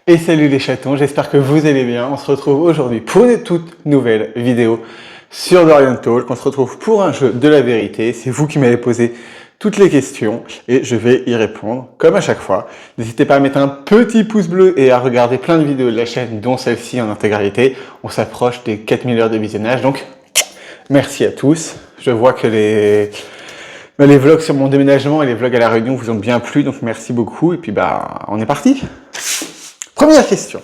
Et salut les chatons, j'espère que vous allez bien. On se retrouve aujourd'hui pour une toute nouvelle vidéo sur Dorian Talk. On se retrouve pour un jeu de la vérité. C'est vous qui m'avez posé toutes les questions et je vais y répondre comme à chaque fois. N'hésitez pas à mettre un petit pouce bleu et à regarder plein de vidéos de la chaîne, dont celle-ci en intégralité. On s'approche des 4000 heures de visionnage, donc merci à tous. Je vois que les vlogs sur mon déménagement et les vlogs à la Réunion vous ont bien plu, donc merci beaucoup. Et puis on est parti. Première question.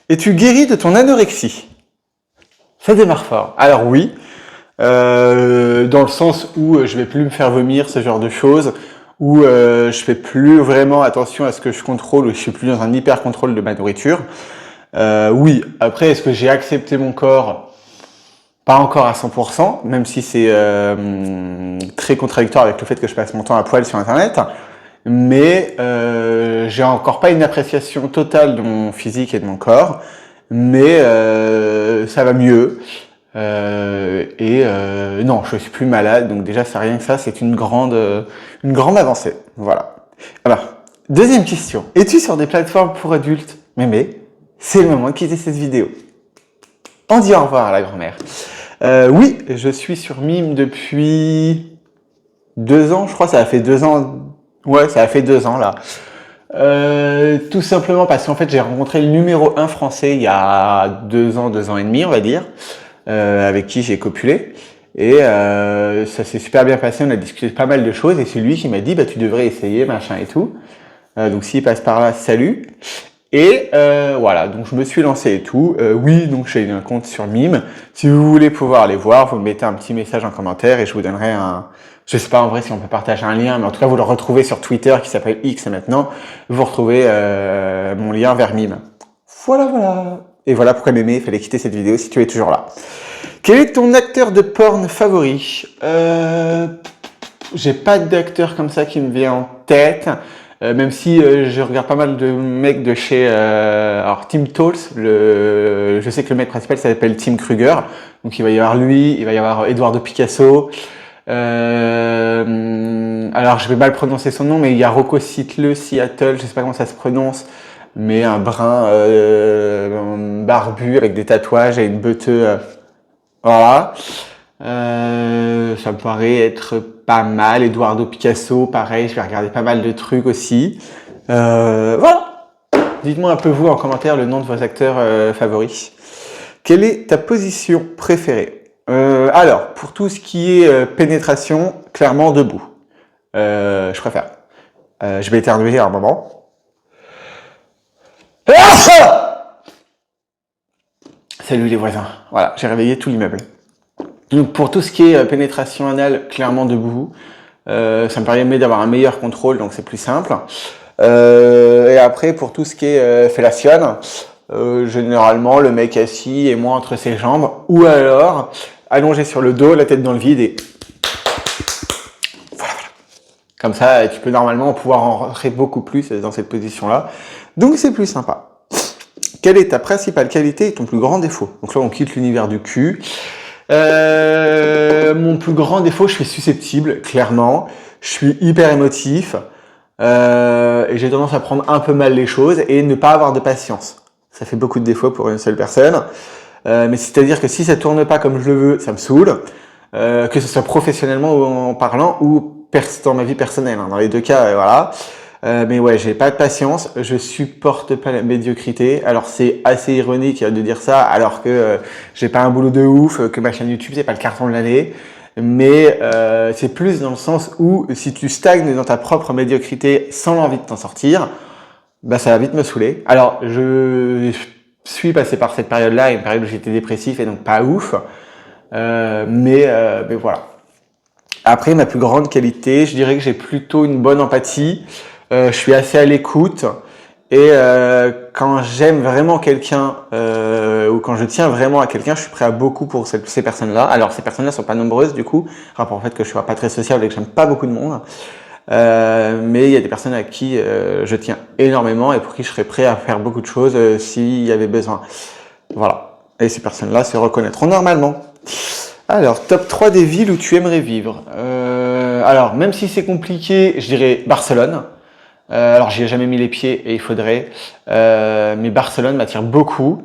Es-tu guéri de ton anorexie? Ça démarre fort. Alors oui, dans le sens où je vais plus me faire vomir, ce genre de choses, où je fais plus vraiment attention à ce que je contrôle, où je suis plus dans un hyper contrôle de ma nourriture. Oui, après, est-ce que j'ai accepté mon corps? Pas encore à 100%, même si c'est très contradictoire avec le fait que je passe mon temps à poil sur Internet. Mais j'ai encore pas une appréciation totale de mon physique et de mon corps, mais ça va mieux. Non, je suis plus malade, donc déjà c'est rien que ça, c'est une grande avancée. Voilà. Alors, deuxième question. Es-tu sur des plateformes pour adultes? Mais c'est le moment de quitter cette vidéo. On dit au revoir à la grand-mère. Oui, je suis sur Mime depuis 2 ans, je crois, ça a fait 2 ans. Ouais, ça a fait 2 ans là. Tout simplement parce qu'en fait j'ai rencontré le numéro 1 français il y a 2 ans, 2 ans et demi on va dire, avec qui j'ai copulé. Et ça s'est super bien passé, on a discuté pas mal de choses et c'est lui qui m'a dit bah tu devrais essayer machin et tout. Donc s'il passe par là, salut. Et voilà, donc je me suis lancé et tout. Oui, donc j'ai un compte sur Mime. Si vous voulez pouvoir aller voir, vous me mettez un petit message en commentaire et je vous donnerai un... Je sais pas en vrai si on peut partager un lien, mais en tout cas vous le retrouvez sur Twitter qui s'appelle X maintenant. Vous retrouvez mon lien vers Mime. Voilà. Et voilà pourquoi m'aimer, il fallait quitter cette vidéo si tu es toujours là. Quel est ton acteur de porn favori? J'ai pas d'acteur comme ça qui me vient en tête. Même si je regarde pas mal de mecs de chez alors Tim Talks, je sais que le mec principal s'appelle Tim Kruger, donc il va y avoir lui, il va y avoir Eduardo Picasso. Alors je vais mal prononcer son nom, mais il y a Rocco Seattle, je sais pas comment ça se prononce, mais un brun barbu avec des tatouages et une beuteuse. Voilà. Ça me paraît être pas mal. Eduardo Picasso, pareil, je vais regarder pas mal de trucs aussi. Voilà. Dites-moi un peu vous en commentaire le nom de vos acteurs favoris. Quelle est ta position préférée? Alors, pour tout ce qui est pénétration, clairement debout. Je préfère. Je vais éternuer à un moment. Salut les voisins. Voilà, j'ai réveillé tout l'immeuble. Donc pour tout ce qui est pénétration anale, clairement debout. Ça me permet d'avoir un meilleur contrôle, donc c'est plus simple. Et après, pour tout ce qui est fellation, généralement le mec assis et moi entre ses jambes, ou alors allongé sur le dos, la tête dans le vide et voilà. Comme ça, tu peux normalement pouvoir en rentrer beaucoup plus dans cette position-là. Donc c'est plus sympa. Quelle est ta principale qualité et ton plus grand défaut? Donc là, on quitte l'univers du cul. Mon plus grand défaut, je suis susceptible, clairement. Je suis hyper émotif. Et j'ai tendance à prendre un peu mal les choses et ne pas avoir de patience. Ça fait beaucoup de défauts pour une seule personne. Mais c'est-à-dire que si ça tourne pas comme je le veux, ça me saoule. Que ce soit professionnellement ou en parlant ou dans ma vie personnelle. Dans les deux cas, voilà. Mais ouais, j'ai pas de patience, je supporte pas la médiocrité. Alors c'est assez ironique de dire ça, alors que j'ai pas un boulot de ouf, que ma chaîne YouTube c'est pas le carton de l'année. Mais c'est plus dans le sens où si tu stagnes dans ta propre médiocrité sans l'envie de t'en sortir, bah ça va vite me saouler. Alors je suis passé par cette période-là, une période où j'étais dépressif et donc pas ouf. Mais voilà. Après, ma plus grande qualité, je dirais que j'ai plutôt une bonne empathie. Je suis assez à l'écoute et quand j'aime vraiment quelqu'un ou quand je tiens vraiment à quelqu'un, je suis prêt à beaucoup pour ces personnes-là. Alors ces personnes-là sont pas nombreuses du coup, rapport au fait que je suis pas très sociable et que j'aime pas beaucoup de monde. Mais il y a des personnes à qui je tiens énormément et pour qui je serais prêt à faire beaucoup de choses s'il y avait besoin. Voilà. Et ces personnes-là se reconnaîtront normalement. Alors, top 3 des villes où tu aimerais vivre. Alors, même si c'est compliqué, je dirais Barcelone. Alors j'y ai jamais mis les pieds et il faudrait. Mais Barcelone m'attire beaucoup.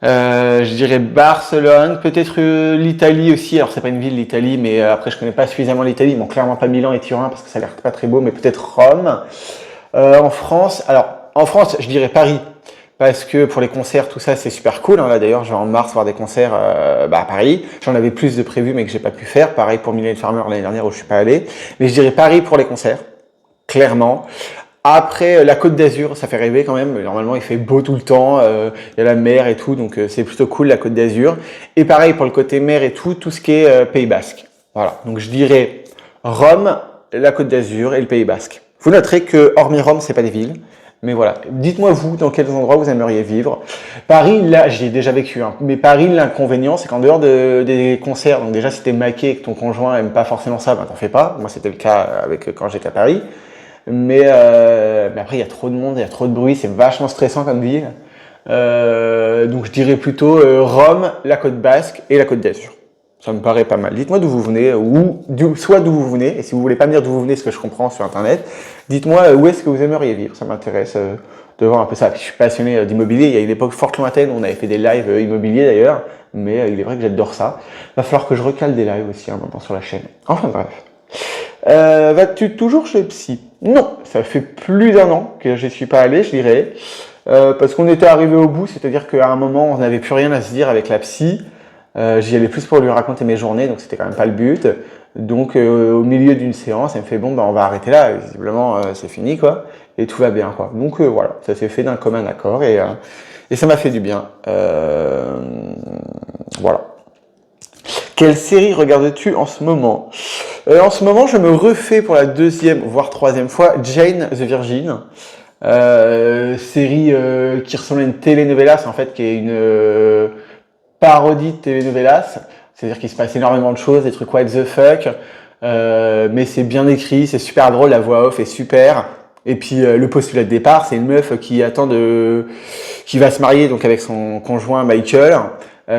Je dirais Barcelone, peut-être l'Italie aussi. Alors c'est pas une ville l'Italie, mais après je connais pas suffisamment l'Italie. Bon, clairement pas Milan et Turin parce que ça a l'air pas très beau, mais peut-être Rome. En France, alors en France, je dirais Paris parce que pour les concerts, tout ça, c'est super cool. Hein. Là d'ailleurs, je vais en mars voir des concerts à Paris. J'en avais plus de prévus, mais que j'ai pas pu faire. Pareil pour Mylène Farmer l'année dernière où je suis pas allé. Mais je dirais Paris pour les concerts, clairement. Après, la Côte d'Azur, ça fait rêver quand même. Normalement, il fait beau tout le temps. Il y a la mer et tout, donc c'est plutôt cool la Côte d'Azur. Et pareil pour le côté mer et tout, tout ce qui est Pays Basque. Voilà. Donc je dirais Rome, la Côte d'Azur et le Pays Basque. Vous noterez que hormis Rome, c'est pas des villes. Mais voilà. Dites-moi vous dans quels endroits vous aimeriez vivre. Paris, là, j'y ai déjà vécu. Hein. Mais Paris, l'inconvénient, c'est qu'en dehors des concerts, donc déjà si t'es maqué et que ton conjoint aime pas forcément ça, ben t'en fais pas. Moi, c'était le cas avec quand j'étais à Paris. Mais après, il y a trop de monde, il y a trop de bruit, c'est vachement stressant comme ville. Donc je dirais plutôt Rome, la Côte Basque et la Côte d'Azur. Ça me paraît pas mal. Dites-moi d'où vous venez, soit d'où vous venez, et si vous voulez pas me dire d'où vous venez, ce que je comprends sur Internet, dites-moi où est-ce que vous aimeriez vivre. Ça m'intéresse de voir un peu ça. Je suis passionné d'immobilier. Il y a une époque forte lointaine où on avait fait des lives immobiliers d'ailleurs, mais il est vrai que j'adore ça. Va falloir que je recale des lives aussi un moment sur la chaîne. Enfin bref. Vas-tu toujours chez Psy? Non, ça fait plus d'1 an que je suis pas allé, je dirais, parce qu'on était arrivé au bout, c'est-à-dire qu'à un moment, on n'avait plus rien à se dire avec la psy. J'y allais plus pour lui raconter mes journées, donc c'était quand même pas le but. Donc au milieu d'une séance, elle me fait bon, on va arrêter là. Et visiblement, c'est fini, quoi, et tout va bien, quoi. Donc voilà, ça s'est fait d'un commun accord et ça m'a fait du bien. Voilà. Quelle série regardes-tu en ce moment? En ce moment, je me refais pour la 2e, voire 3e fois, Jane the Virgin. Série qui ressemble à une telenovelas, en fait, qui est une parodie de telenovelas. C'est-à-dire qu'il se passe énormément de choses, des trucs what the fuck. Mais c'est bien écrit, c'est super drôle, la voix off est super. Et puis le postulat de départ, c'est une meuf qui qui va se marier donc avec son conjoint Michael.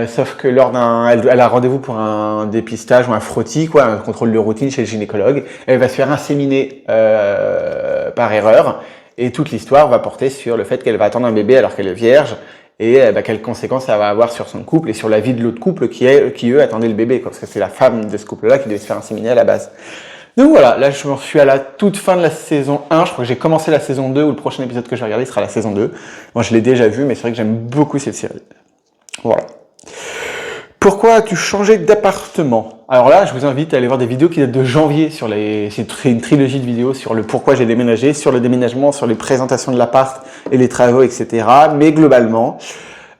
Sauf que elle a rendez-vous pour un dépistage ou un frottis, quoi, un contrôle de routine chez le gynécologue. Elle va se faire inséminer par erreur, et toute l'histoire va porter sur le fait qu'elle va attendre un bébé alors qu'elle est vierge, et quelles conséquences ça va avoir sur son couple et sur la vie de l'autre couple qui eux attendaient le bébé, quoi, parce que c'est la femme de ce couple-là qui devait se faire inséminer à la base. Donc voilà, là je suis à la toute fin de la saison 1, je crois que j'ai commencé la saison 2, ou le prochain épisode que je vais regarder sera la saison 2. Moi je l'ai déjà vu, mais c'est vrai que j'aime beaucoup cette série. Voilà. Pourquoi as-tu changé d'appartement? Alors là, je vous invite à aller voir des vidéos qui datent de janvier sur c'est une trilogie de vidéos sur le pourquoi j'ai déménagé, sur le déménagement, sur les présentations de l'appart et les travaux, etc. Mais globalement,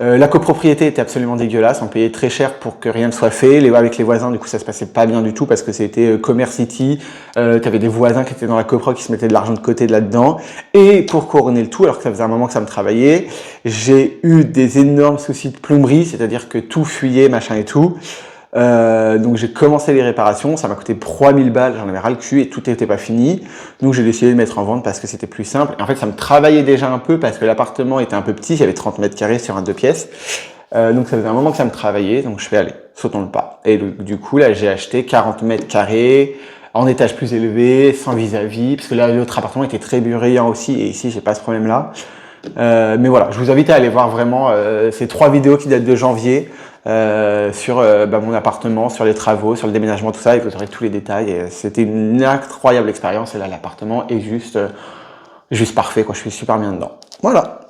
la copropriété était absolument dégueulasse, on payait très cher pour que rien ne soit fait. Avec les voisins, du coup, ça se passait pas bien du tout parce que c'était Commerce City. T'avais des voisins qui étaient dans la copro qui se mettaient de l'argent de côté de là-dedans. Et pour couronner le tout, alors que ça faisait un moment que ça me travaillait, j'ai eu des énormes soucis de plomberie, c'est-à-dire que tout fuyait, machin et tout. Donc j'ai commencé les réparations, ça m'a coûté 3000 balles, j'en avais ras le cul et tout n'était pas fini. Donc j'ai décidé de mettre en vente parce que c'était plus simple. Et en fait ça me travaillait déjà un peu parce que l'appartement était un peu petit, il y avait 30 mètres carrés sur un 2 pièces. Donc ça faisait un moment que ça me travaillait, donc je fais aller, sautons le pas. Et du coup là j'ai acheté 40 mètres carrés, en étage plus élevé, sans vis-à-vis, parce que là l'autre appartement était très bruyant aussi et ici j'ai pas ce problème là. Mais voilà, je vous invite à aller voir vraiment ces 3 vidéos qui datent de janvier sur mon appartement, sur les travaux, sur le déménagement, tout ça, et vous aurez tous les détails. C'était une incroyable expérience et là l'appartement est juste parfait, quoi. Je suis super bien dedans. Voilà.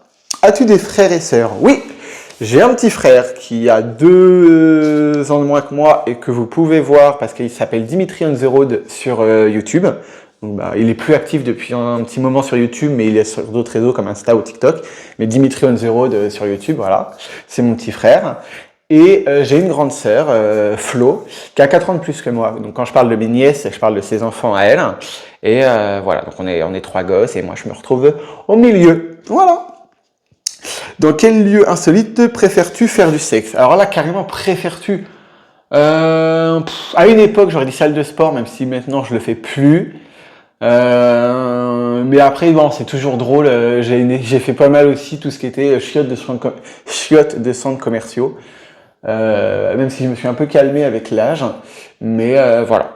As-tu des frères et sœurs? Oui, j'ai un petit frère qui a 2 ans de moins que moi et que vous pouvez voir parce qu'il s'appelle Dimitri on the Road sur YouTube. Donc, il est plus actif depuis un petit moment sur YouTube, mais il est sur d'autres réseaux comme Insta ou TikTok. Mais Dimitri on the Road sur YouTube, voilà. C'est mon petit frère. Et j'ai une grande sœur, Flo, qui a 4 ans de plus que moi. Donc quand je parle de mes nièces, je parle de ses enfants à elle. Et voilà, donc on est 3 gosses et moi je me retrouve au milieu. Voilà. Dans quel lieu insolite préfères-tu faire du sexe? Alors là, carrément, préfères-tu à une époque, j'aurais dit salle de sport, même si maintenant je le fais plus. Mais après, bon, c'est toujours drôle. J'ai fait pas mal aussi tout ce qui était chiottes de centres commerciaux. Même si je me suis un peu calmé avec l'âge. Mais voilà.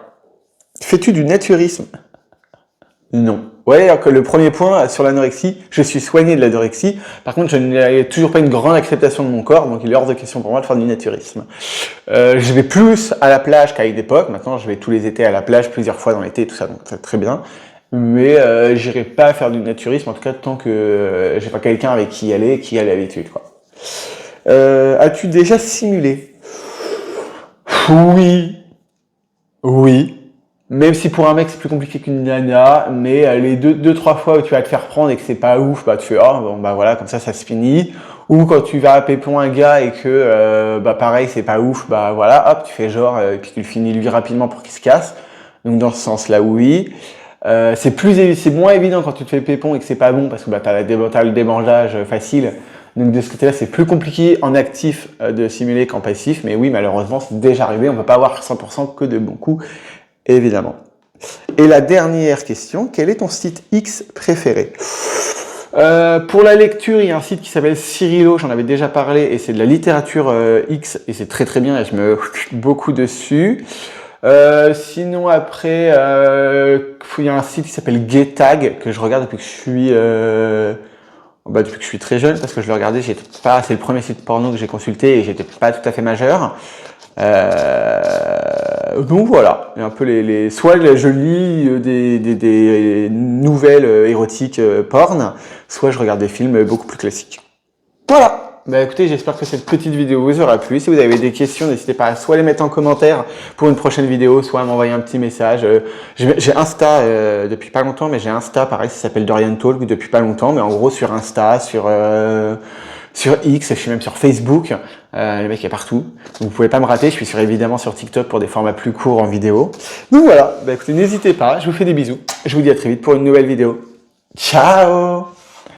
Fais-tu du naturisme? Non. Ouais, alors que le premier point sur l'anorexie, je suis soigné de l'anorexie. Par contre, je n'ai toujours pas une grande acceptation de mon corps, donc il est hors de question pour moi de faire du naturisme. Je vais plus à la plage qu'à une époque. Maintenant, je vais tous les étés à la plage, plusieurs fois dans l'été, tout ça, donc c'est très bien. Mais j'irai pas faire du naturisme, en tout cas tant que j'ai pas quelqu'un avec qui y aller, qui a l'habitude, quoi. As-tu déjà simulé? Oui. Oui. Même si pour un mec c'est plus compliqué qu'une nana, mais les deux, trois fois où tu vas te faire prendre et que c'est pas ouf, bah tu fais oh bon bah voilà, comme ça se finit. Ou quand tu vas pépon un gars et que bah pareil c'est pas ouf, bah voilà, hop, tu fais genre et puis tu le finis lui rapidement pour qu'il se casse. Donc dans ce sens-là, oui. C'est moins évident quand tu te fais pépon et que c'est pas bon parce que bah t'as le démangeage facile. Donc de ce côté-là, c'est plus compliqué en actif de simuler qu'en passif, mais oui, malheureusement, c'est déjà arrivé. On peut pas avoir 100% que de bons coups, évidemment. Et la dernière question, quel est ton site X préféré? Pour la lecture, il y a un site qui s'appelle Cyrilo, j'en avais déjà parlé, et c'est de la littérature X, et c'est très très bien, et je me beaucoup dessus. Sinon après, il y a un site qui s'appelle Gaytag, que je regarde depuis que je suis très jeune, parce que je le regardais, c'est le premier site porno que j'ai consulté, et j'étais pas tout à fait majeur. Donc voilà, un peu soit je lis des nouvelles érotiques porn, soit je regarde des films beaucoup plus classiques. Voilà. Bah écoutez, j'espère que cette petite vidéo vous aura plu. Si vous avez des questions, n'hésitez pas à soit les mettre en commentaire pour une prochaine vidéo, soit à m'envoyer un petit message. J'ai Insta depuis pas longtemps, mais j'ai Insta, pareil, ça s'appelle Dorian Talk depuis pas longtemps, mais en gros sur Insta, sur X, je suis même sur Facebook, le mec est partout, donc vous pouvez pas me rater, je suis évidemment sur TikTok pour des formats plus courts en vidéo. Donc voilà, bah écoutez, n'hésitez pas, je vous fais des bisous, je vous dis à très vite pour une nouvelle vidéo. Ciao!